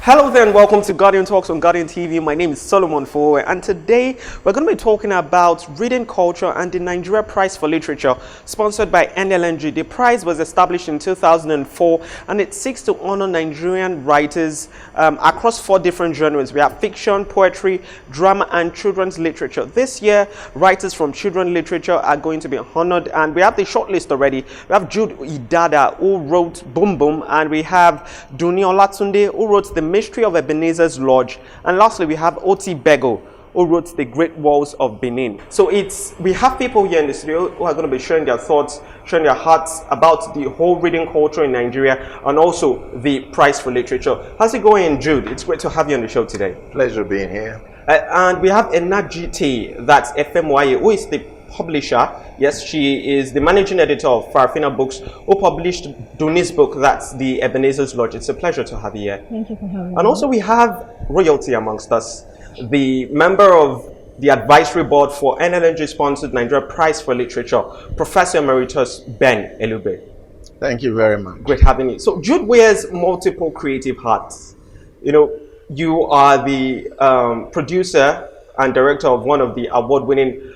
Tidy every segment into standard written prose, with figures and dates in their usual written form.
Hello there and welcome to Guardian Talks on Guardian TV. My name is Solomon Fowe and today we're going to be talking about reading culture and the Nigeria Prize for Literature sponsored by NLNG. The prize was established in 2004 and it seeks to honor Nigerian writers across 4 different genres. We have fiction, poetry, drama and children's literature. This year, writers from children's literature are going to be honored and we have the shortlist already. We have Jude Idada who wrote Boom Boom, and we have Duni Olatunde who wrote The Mystery of Ebenezer's Lodge, and lastly we have Oti Bego who wrote The Great Walls of Benin. So we have people here in the studio who are going to be sharing their thoughts, sharing their hearts about the whole reading culture in Nigeria and also the prize for literature. How's it going, Jude? It's great to have you on the show today. Pleasure being here. And we have Enajite, that's FMYA, who is the publisher. Yes, she is the managing editor of Farafina Books, who published Duni's book, that's The Ebenezer's Lodge. It's a pleasure to have you here. Thank you for having me. And also we have royalty amongst us, the member of the advisory board for NLNG-sponsored Nigeria Prize for Literature, Professor Emeritus Ben Elube. Thank you very much. Great having you. So Jude wears multiple creative hats. You know, you are the producer and director of one of the award-winning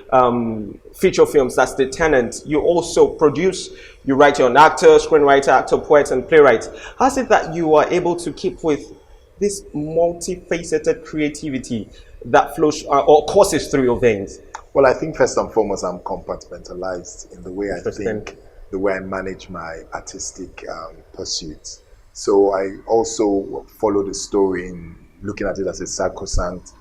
feature films, that's The Tenant. You also produce, you write your own actor, screenwriter, actor, poet, and playwright. How is it that you are able to keep with this multifaceted creativity that flows or courses through your veins? Well, I think first and foremost, I'm compartmentalized in the way I think, the way I manage my artistic pursuits. So I also follow the story in looking at it as a sacrosanct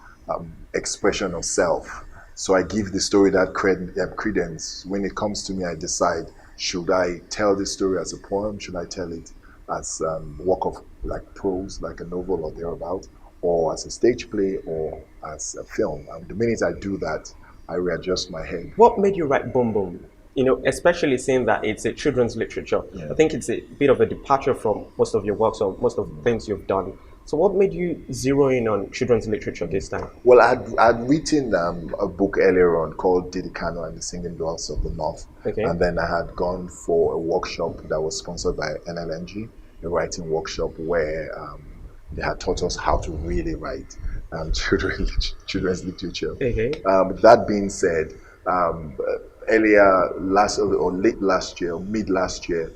expression of self. So I give the story that credence. When it comes to me, I decide, should I tell this story as a poem? Should I tell it as work of like prose, like a novel or thereabout, or as a stage play or as a film? And the minute I do that, I readjust my head. What made you write Boom Boom? You know, especially saying that it's a children's literature. Yeah. I think it's a bit of a departure from most of your works or most of the things you've done. So what made you zero in on children's literature this time? Well, I'd written a book earlier on called Didi Kano and the Singing Dwellers of the North. Okay. And then I had gone for a workshop that was sponsored by NLNG, a writing workshop where they had taught us how to really write children's literature. Okay. That being said, earlier last or late last year, mid last year,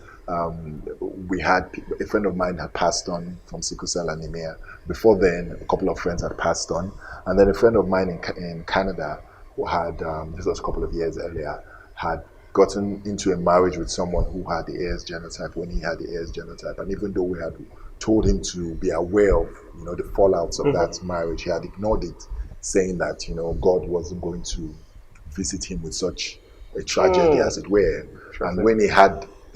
we had a friend of mine had passed on from sickle cell anemia. Before then, a couple of friends had passed on, and then a friend of mine in Canada who had this was a couple of years earlier, had gotten into a marriage with someone who had the AS genotype when he had the AS genotype, and even though we had told him to be aware of the fallouts of that marriage, he had ignored it, saying that God wasn't going to visit him with such a tragedy, as it were. And when he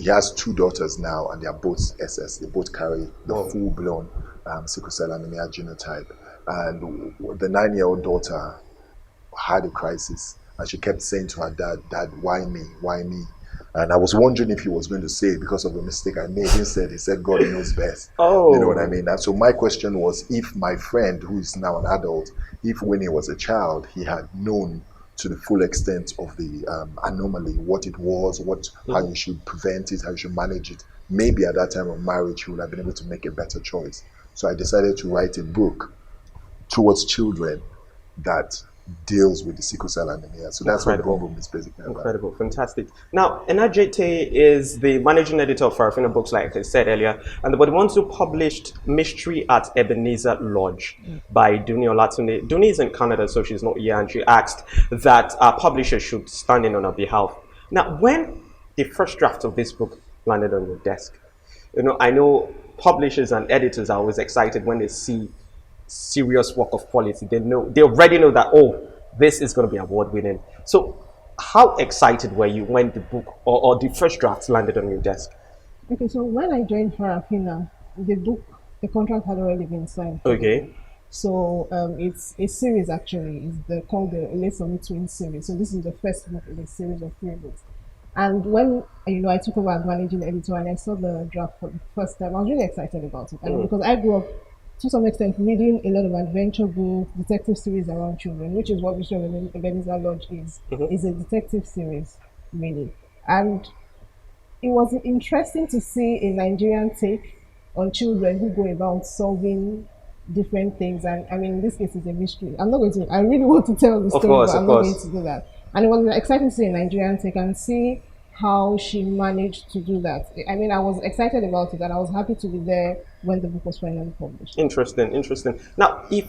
has 2 daughters now, and they are both SS. They both carry the full-blown sickle cell anemia genotype. And the 9-year-old daughter had a crisis, and she kept saying to her dad, "Dad, why me? Why me?" And I was wondering if he was going to say it because of the mistake I made. Instead, he said, "God knows best." You know what I mean? And so my question was, if my friend, who is now an adult, if when he was a child, he had known to the full extent of the anomaly, what it was, how you should prevent it, how you should manage it, maybe at that time of marriage you would have been able to make a better choice. So I decided to write a book towards children that deals with the sickle cell anemia. So that's what Boom Boom is basically about. Incredible, fantastic. Now, Enajite is the managing editor of Farafina Books, like I said earlier, and the ones who published Mystery at Ebenezer Lodge by Duni Olatunde. Duni is in Canada, so she's not here, and she asked that our publisher should stand in on her behalf. Now, when the first draft of this book landed on your desk, I know publishers and editors are always excited when they see serious work of quality. They already know that, this is going to be award winning. So how excited were you when the book or the first draft landed on your desk? Okay, so when I joined Farafina, the contract had already been signed. Okay. So it's a series actually. It's called the Lesson Twin series. So this is the first book in a series of 3 books. And when I took over as managing editor and I saw the draft for the first time, I was really excited about it. And because I grew up to some extent reading a lot of adventure books, detective series around children, which is what Mystery of Ebenezer Lodge is. Is a detective series, really. And it was interesting to see a Nigerian take on children who go about solving different things. And I mean, in this case, it's a mystery. I'm not going to. I really want to tell the Of story, course, but of I'm not going course. to do that. And it was exciting to see a Nigerian take and see how she managed to do that. I mean, I was excited about it, and I was happy to be there when the book was finally published. Interesting, interesting. Now, if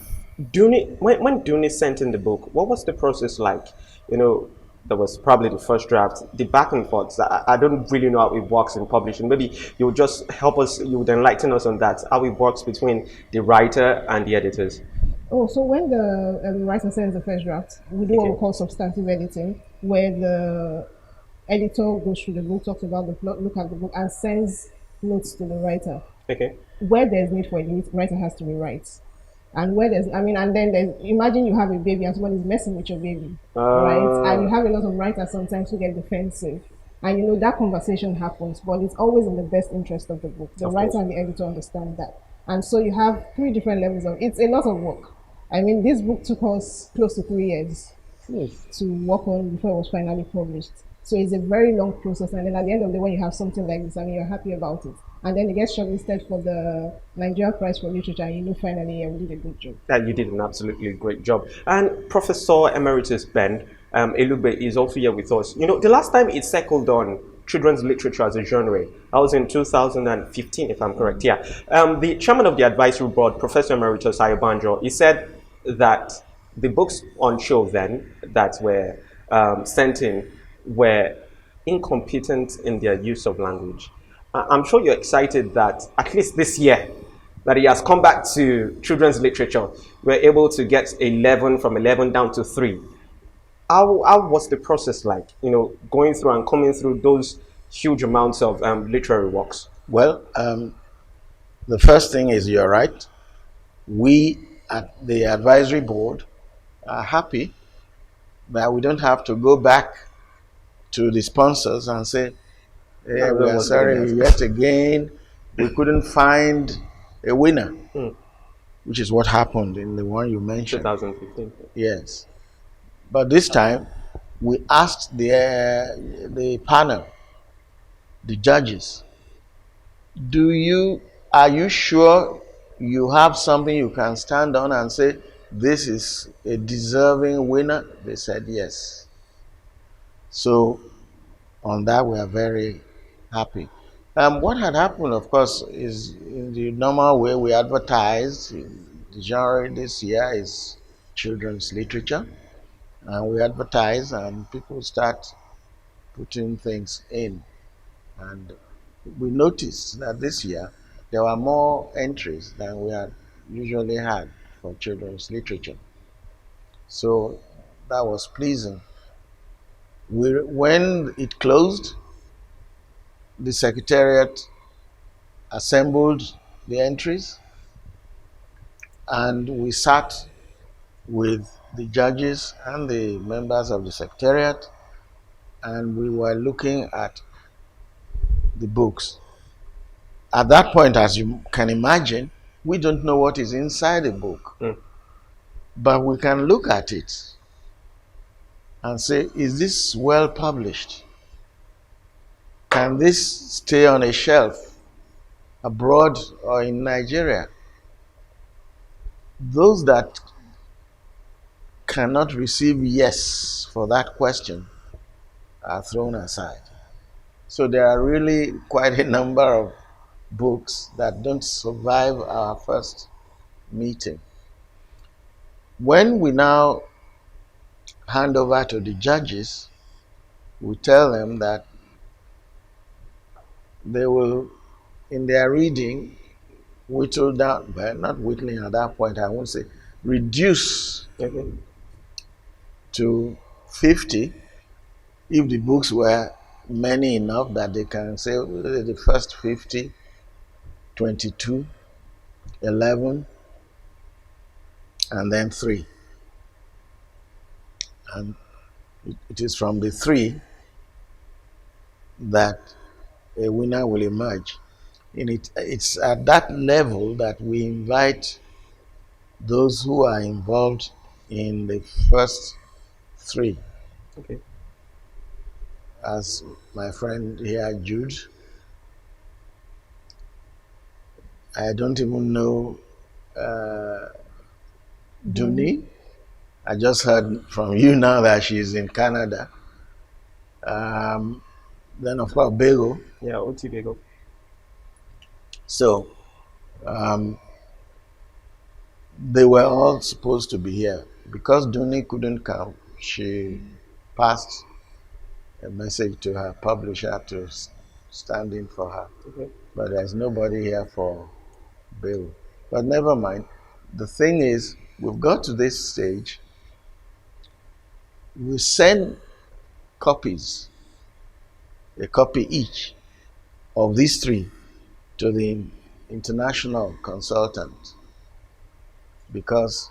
when Duni sent in the book, what was the process like? You know, there was probably the first draft, the back and forth. I don't really know how it works in publishing. Maybe you would just help us, you would enlighten us on that, how it works between the writer and the editors. Oh, so when the writer sends the first draft, we do what we Okay, call substantive editing, where the editor goes through the book, talks about the plot, look at the book, and sends notes to the writer. okay. Where there's need for it, the writer has to rewrite. And where there's, I mean, and then there's, imagine you have a baby and somebody's messing with your baby, right? And you Uh, have a lot of writers sometimes who get defensive. And you know, that conversation happens, but it's always in the best interest of the book. The of writer course. and the editor understand that. And so you have three different levels of, it's a lot of work. I mean, this book took us close to 3 years to work on before it was finally published. So it's a very long process. And then at the end of the day, when you have something like this, I mean, you're happy about it. And then it gets shortlisted for the Nigeria Prize for Literature, and you know, finally, yeah, we did a good job. That you did an absolutely great job. And Professor Emeritus Ben Elugbe is also here with us. You know, the last time it circled on children's literature as a genre, that was in 2015, if I'm correct. Yeah. The chairman of the advisory board, Professor Emeritus Ayobanjo, he said that the books on show then that were sent in were incompetent in their use of language. I'm sure you're excited that at least this year that he has come back to children's literature. We're able to get 11 from 11 down to 3. How was the process like, you know, going through and coming through those huge amounts of literary works? Well, the first thing is you're right. We at the advisory board are happy that we don't have to go back to the sponsors and say, That hey, we are was doing sorry that. yet again, we couldn't find a winner, which is what happened in the one you mentioned. 2015. Yes. But this time, we asked the panel, the judges, are you sure you have something you can stand on and say this is a deserving winner? They said yes. So on that we are very happy. What had happened, of course, is in the normal way we advertised. The genre this year is children's literature, and we advertise, and people start putting things in. And we noticed that this year there were more entries than we had usually had for children's literature. So that was pleasing. When it closed, the secretariat assembled the entries and we sat with the judges and the members of the secretariat and we were looking at the books. At that point, as you can imagine, we don't know what is inside a book, but we can look at it and say, is this well published? Can this stay on a shelf abroad or in Nigeria? Those that cannot receive yes for that question are thrown aside. So there are really quite a number of books that don't survive our first meeting. When we now hand over to the judges, we tell them that they will, in their reading, whittle down, well, not whittling at that point, I won't say, reduce to 50 if the books were many enough that they can say the first 50, 22, 11, and then 3. And it is from the 3 that a winner will emerge. It's at that level that we invite those who are involved in the first 3. Okay. As my friend here, Jude, I don't even know Duni. I just heard from you now that she's in Canada. Then of course Bego. Yeah, OT Bagel. So they were all supposed to be here. Because Duni couldn't come, she passed a message to her publisher to stand in for her. Okay. But there's nobody here for Bego. But never mind. The thing is, we've got to this stage. We send copies, a copy each of these three, to the international consultant because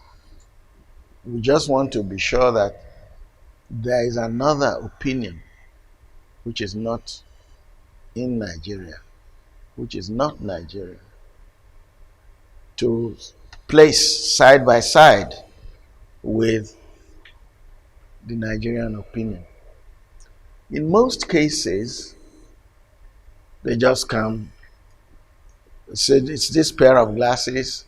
we just want to be sure that there is another opinion which is not in Nigeria, which is not Nigeria, to place side by side with the Nigerian opinion. In most cases, they just come, say it's this pair of glasses,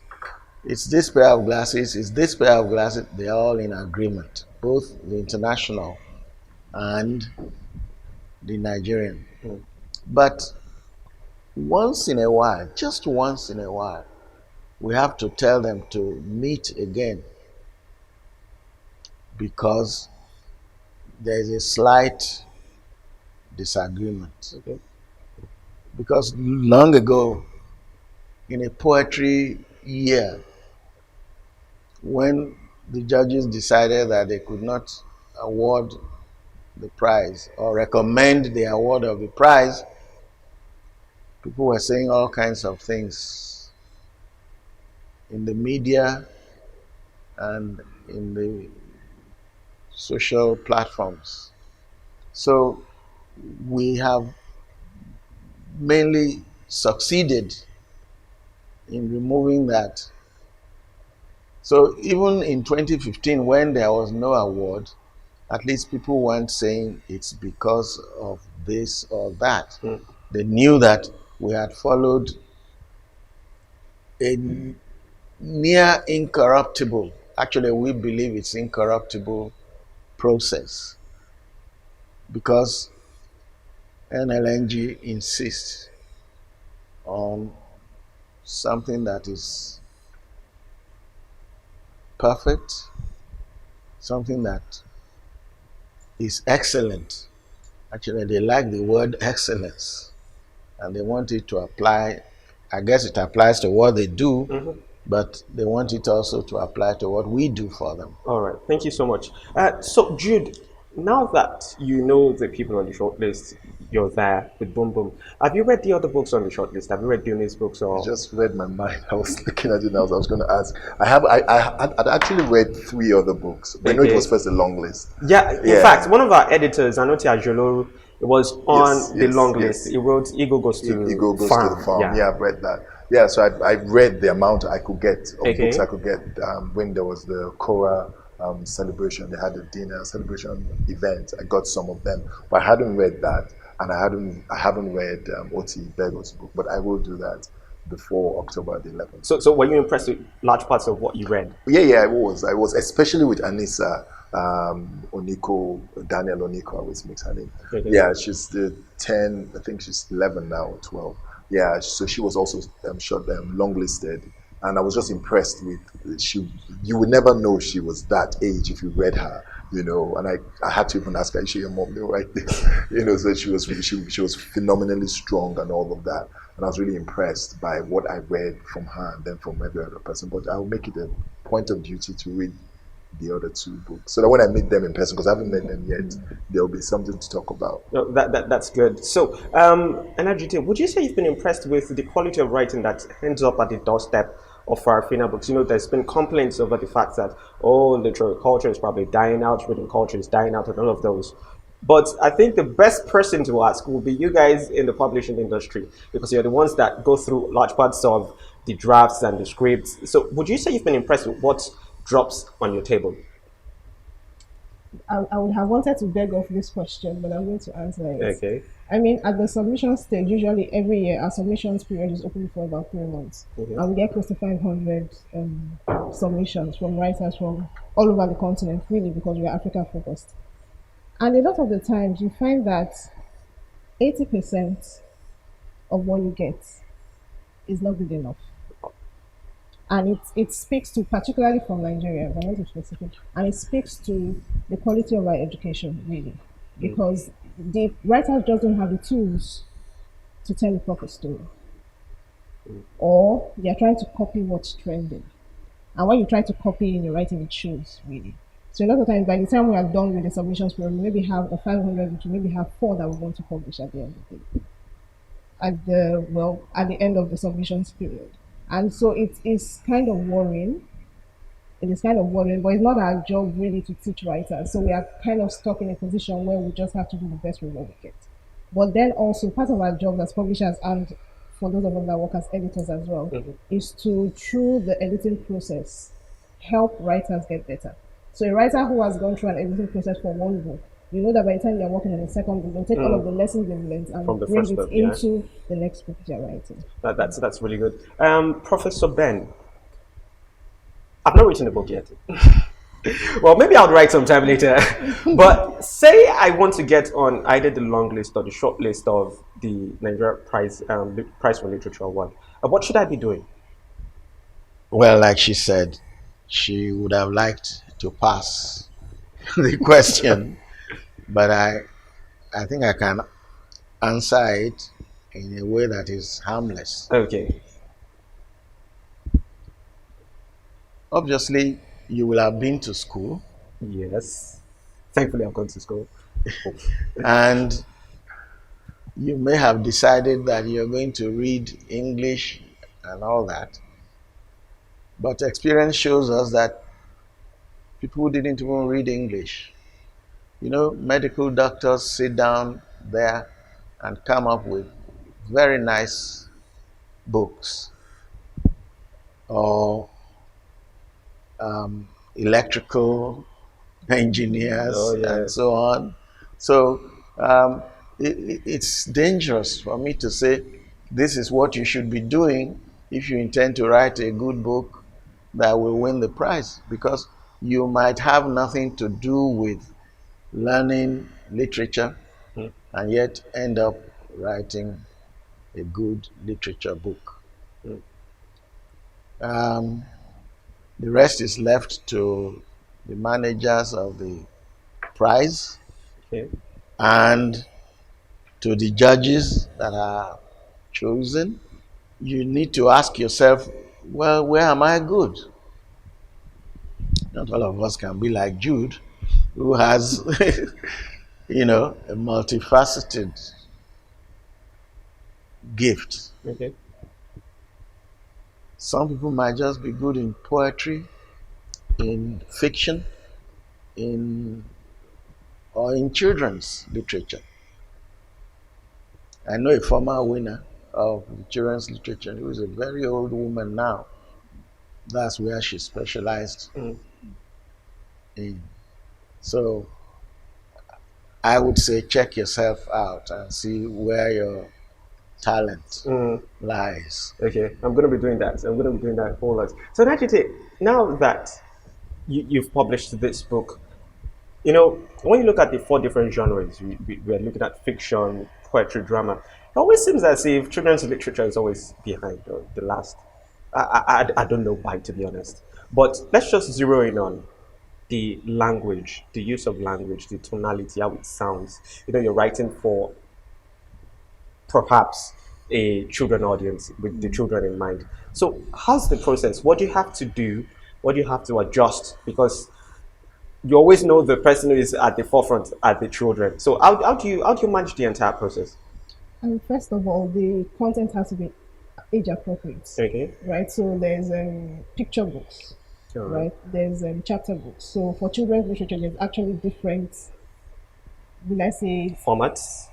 it's this pair of glasses, it's this pair of glasses. They're all in agreement, both the international and the Nigerian. But once in a while, just once in a while, we have to tell them to meet again because there is a slight disagreement. Okay. Because long ago, in a poetry year, when the judges decided that they could not award the prize or recommend the award of the prize, people were saying all kinds of things in the media and in the social platforms. So we have mainly succeeded in removing that. So even in 2015, when there was no award, at least people weren't saying it's because of this or that. They knew that we had followed a near incorruptible, actually we believe it's incorruptible process because NLNG insists on something that is perfect, something that is excellent. Actually, they like the word excellence and they want it to apply. I guess it applies to what they do, but they want it also to apply to what we do for them. All right, thank you so much. So, Jude, now that you know the people on the shortlist, you're there with Boom Boom. Have you read the other books on the shortlist? Have you read Duni's books? Or I just read my mind. I was looking at it now. I was going to ask. I'd actually read 3 other books. I know it was first a long list. Yeah, in fact, one of our editors, Anoti Ajoloru, was on the long list. He wrote Ego Goes to the Farm. Yeah, I've read that. Yeah, so I read the amount I could get of books I could get when there was the Cora celebration. They had a dinner celebration event. I got some of them, but I hadn't read that, and I haven't read Oti Bego's book, but I will do that before October the 11th. So were you impressed with large parts of what you read? Yeah, I was, especially with Anissa Oniko, Daniel Oniko, I always mix her name. Yeah, she's the 10, I think she's 11 now or 12. Yeah, so she was also longlisted, and I was just impressed with she. You would never know she was that age if you read her, And I had to even ask her, is she your mom? They were like this, So she was phenomenally strong and all of that, and I was really impressed by what I read from her and then from every other person. But I will make it a point of duty to read the other 2 books, so that when I meet them in person, because I haven't met them yet, there'll be something to talk about. No, that's good. So, Anajite, would you say you've been impressed with the quality of writing that ends up at the doorstep of Farafina books? There's been complaints over the fact that, literary culture is probably dying out, reading culture is dying out, and all of those. But I think the best person to ask will be you guys in the publishing industry, because you're the ones that go through large parts of the drafts and the scripts. So would you say you've been impressed with what drops on your table? I would have wanted to beg off this question, but I'm going to answer it. Okay. I mean, at the submission stage, usually every year our submissions period is open for about 3 months, Mhm. and we get close to 500 submissions from writers from all over the continent, really, because we are Africa focused. And a lot of the times, you find that 80% of what you get is not good enough. And it speaks to, particularly from Nigeria, if I want to be specific, and it speaks to the quality of our education, really, because the writers just don't have the tools to tell a proper story, or they are trying to copy what's trending. And when you try to copy in your writing, it shows, really. So a lot of times, by the time we are done with the submissions program, we maybe have a 500, which we maybe have four that we want to publish at the end of the day, at the end of the submissions period. And so it is kind of worrying. It is kind of worrying, but it's not our job really to teach writers. So we are kind of stuck in a position where we just have to do the best with what we get. But then also part of our job as publishers, and for those of us that work as editors as well, is to, through the editing process, help writers get better. So a writer who has gone through an editing process for one book, you know that by the time they're working on the second book, they'll take all of the lessons they've learned From and the bring first it book, yeah. into the next book they're writing. That's really good. Professor Ben, I've not written a book yet. Well, maybe I'll write sometime later. But say I want to get on either the long list or the short list of the Nigeria Prize for Literature Award. What should I be doing? Well, like she said, she would have liked to pass the question, but I think I can answer it in a way that is harmless. Okay. Obviously, you will have been to school, Yes. Thankfully, I've gone to school. and you may have decided that you're going to read English and all that. But experience shows us that people who didn't even read English, you know, medical doctors sit down there and come up with very nice books, or electrical engineers Oh, yeah. and so on. So it's dangerous for me to say this is what you should be doing if you intend to write a good book that will win the prize, because you might have nothing to do with learning literature and yet end up writing a good literature book. The rest is left to the managers of the prize Okay. and to the judges that are chosen. You need to ask yourself, well, where am I good? Not all of us can be like Jude, who has, a multifaceted gift. Okay. Some people might just be good in poetry, in fiction, or in children's literature. I know a former winner of children's literature who is a very old woman now. That's where she specialized in. So I would say check yourself out and see where your talent lies. Okay, I'm going to be doing that. I'm going to be doing that a whole lot. So, Najite, now that you've published this book, when you look at the four different genres, we're looking at fiction, poetry, drama. It always seems as if children's literature is always behind, or the last. I don't know why, to be honest. But let's just zero in on the language, the use of language, the tonality, how it sounds. You're writing for perhaps a children audience with the children in mind. So, how's the process? What do you have to do? What do you have to adjust? Because you always know the person who is at the forefront are the children. So how do you manage the entire process? And first of all, the content has to be age appropriate. Okay. Right? So there's picture books, Sure. right? There's chapter books. So for children's literature, there's actually different, will I say, Formats.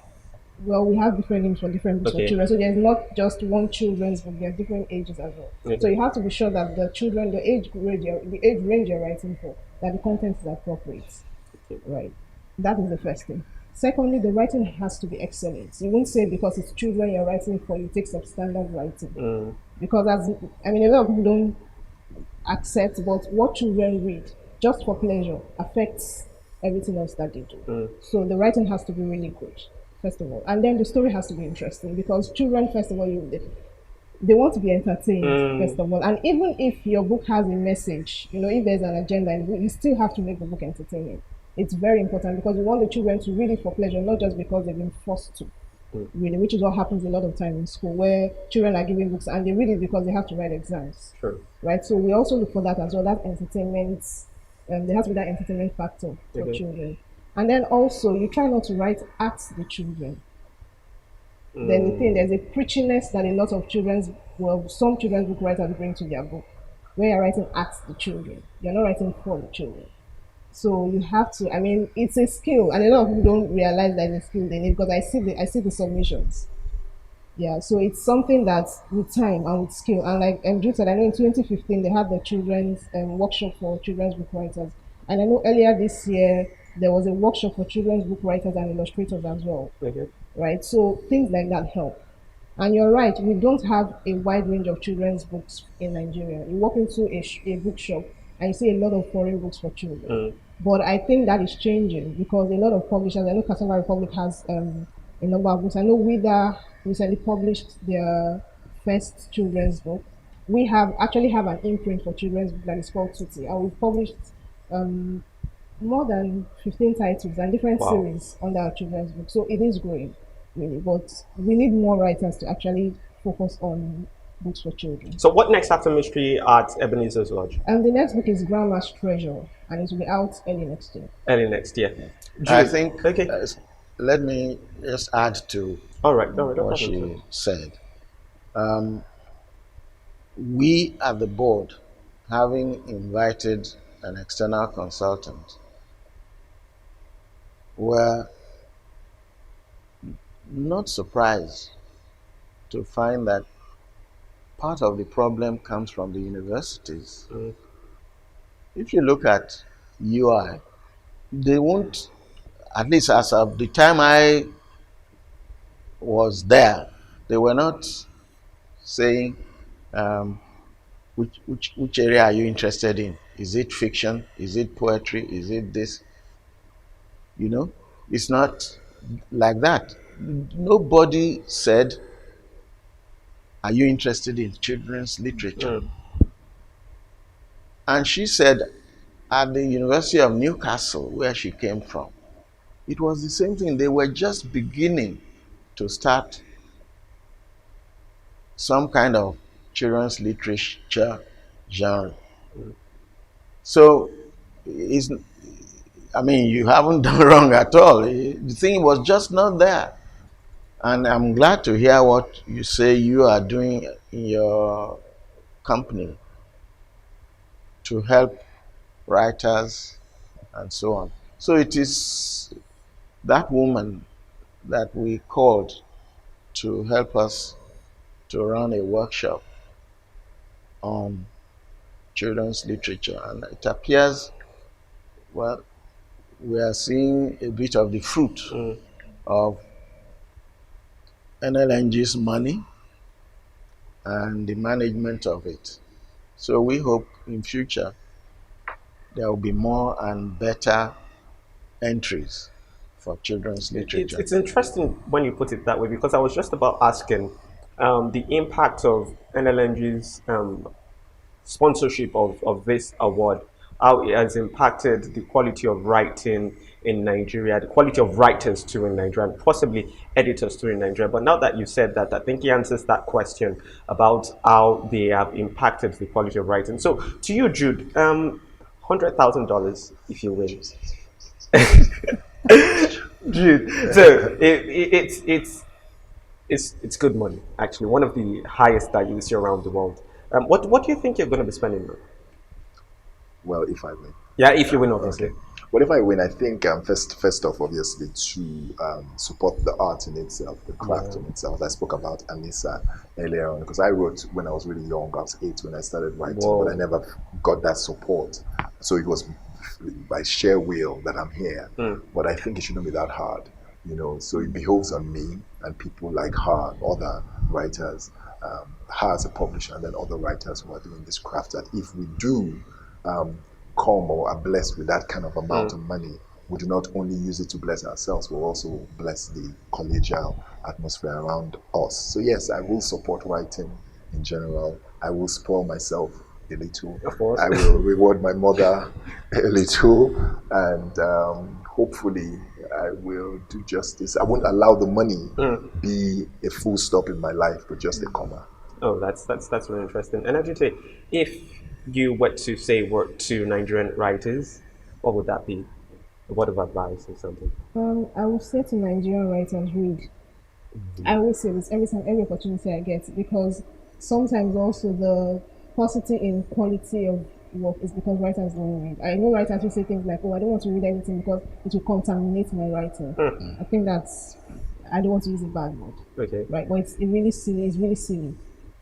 well, we have different names for different books Okay. for children. So there's not just one children's book, there are different ages as well. Okay. So you have to be sure that the age range you're writing for, that the content is appropriate. right? That is the first thing. Secondly, the writing has to be excellent. You won't say because it's children you're writing for, you take substandard writing. Because a lot of people don't accept, but what children read just for pleasure affects everything else that they do. So the writing has to be really good, first of all. And then the story has to be interesting because children, first of all, they want to be entertained, first of all. And even if your book has a message, if there's an agenda in the book, you still have to make the book entertaining. It's very important because you want the children to read it for pleasure, not just because they've been forced to. Really, which is what happens a lot of time in school, where children are given books and they read it because they have to write exams. Sure. Right? So we also look for that as well, that entertainment, there has to be that entertainment factor for children. And then also, you try not to write at the children. There's a preachiness that a lot of some children's book writers bring to their book, where you're writing at the children. You're not writing for the children. So you have to. It's a skill, and a lot of people don't realize that it's a skill they need because I see the submissions. Yeah, so it's something that with time and with skill, and like Drew said, I know in 2015 they had the children's workshop for children's book writers, and I know earlier this year there was a workshop for children's book writers and illustrators as well. Right? So things like that help. And you're right, we don't have a wide range of children's books in Nigeria. You walk into a bookshop and you see a lot of foreign books for children. But I think that is changing because a lot of publishers, I know Cassava Republic has a number of books. I know Wida recently published their first children's book. We actually have an imprint for children's book that is called Tutti, and we've published more than 15 titles and different series under our children's book. So it is growing, really. But we need more writers to actually focus on books for children. So what next after Mystery at Ebenezer's Lodge? And the next book is Grandma's Treasure, and it will be out early next year. Early next year. I think, let me just add to what she said. We at the board, having invited an external consultant, were not surprised to find that part of the problem comes from the universities. If you look at UI, they won't, at least as of the time I was there, they were not saying which area are you interested in? Is it fiction? Is it poetry? Is it this? It's not like that. Nobody said, are you interested in children's literature? And she said, at the University of Newcastle, where she came from, it was the same thing. They were just beginning to start some kind of children's literature genre. So, you haven't done wrong at all. The thing was just not there. And I'm glad to hear what you say you are doing in your company to help writers and so on. So it is that woman that we called to help us to run a workshop on children's literature. And it appears, well, we are seeing a bit of the fruit of NLNG's money and the management of it. So we hope in future there will be more and better entries for children's literature. It's interesting when you put it that way, because I was just about asking the impact of NLNG's sponsorship of this award, how it has impacted the quality of writing in Nigeria, the quality of writers too in Nigeria, and possibly editors too in Nigeria. But now that you said that, I think he answers that question about how they have impacted the quality of writing. So to you, Jude, $100,000 if you win. Jude, so it's good money, actually, one of the highest that you see around the world. What do you think you're going to be spending on? Well, if I win. Yeah, if you win, obviously. Okay. Well, if I win, I think first off, obviously, to support the art in itself, the craft in itself. I spoke about Anissa earlier on, because I wrote when I was really young. I was 8 when I started writing, but I never got that support. So it was by sheer will that I'm here. But I think it shouldn't be that hard, you know. So it behoves on me and people like her, other writers, her as a publisher, and then other writers who are doing this craft, that if we do come or are blessed with that kind of amount of money, we do not only use it to bless ourselves, we'll also bless the collegial atmosphere around us. So yes, I will support writing in general. I will spoil myself a little. Of course. I will reward my mother a little, and hopefully I will do justice. I won't allow the money be a full stop in my life, but just a comma. Oh, that's really interesting. And Ajite, if you were to say a word to Nigerian writers, what would that be? A word of advice or something? I would say to Nigerian writers, read. I always say this every time, every opportunity I get, because sometimes also the paucity in quality of work is because writers don't read. I know writers who say things like, "Oh, I don't want to read anything because it will contaminate my writing." I think I don't want to use a bad word, Okay. right? But it's really silly. It's really silly.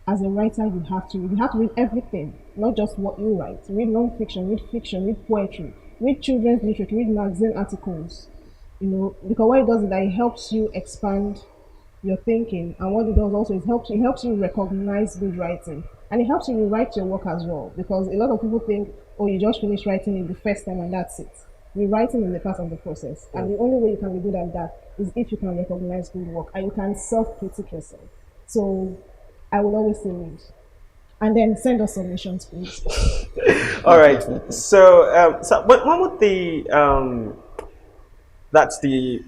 As a writer, you have to read. You have to read everything, not just what you write. Read non-fiction, read fiction, read poetry, read children's literature, read magazine articles. You know, because what it does is that it helps you expand your thinking, and what it does also is it helps you recognize good writing, and it helps you rewrite your work as well, because a lot of people think, oh, you just finished writing it the first time and that's it. Rewriting is a part of the process, and the only way you can be good at that is if you can recognize good work and you can self-critique yourself. So I will always say read, and then send us submissions, please. All right. So when would that's the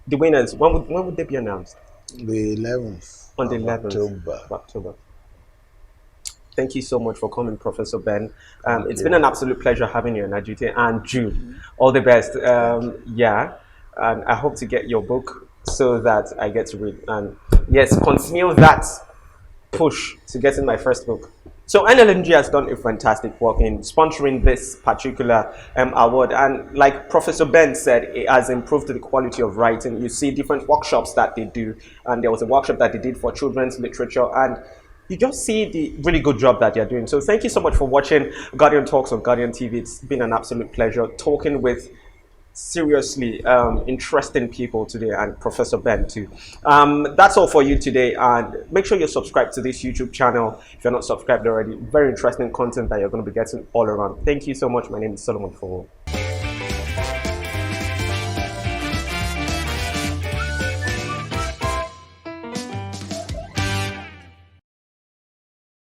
winners, when would they be announced? The 11th On the of 11th October. of October. Thank you so much for coming, Professor Ben. It's been an absolute pleasure having you, Najite and Jude. All the best. Yeah, and I hope to get your book so that I get to read. And yes, continue that push to getting my first book. So NLNG has done a fantastic work in sponsoring this particular award, and like Professor Ben said, it has improved the quality of writing. You see different workshops that they do, and there was a workshop that they did for children's literature, and you just see the really good job that they're doing. So thank you so much for watching Guardian Talks on Guardian TV. It's been an absolute pleasure talking with seriously interesting people today, and Professor Ben too. That's all for you today, and make sure you're subscribed to this YouTube channel if you're not subscribed already. Very interesting content that you're going to be getting all around. Thank you so much. My name is Solomon Fowo.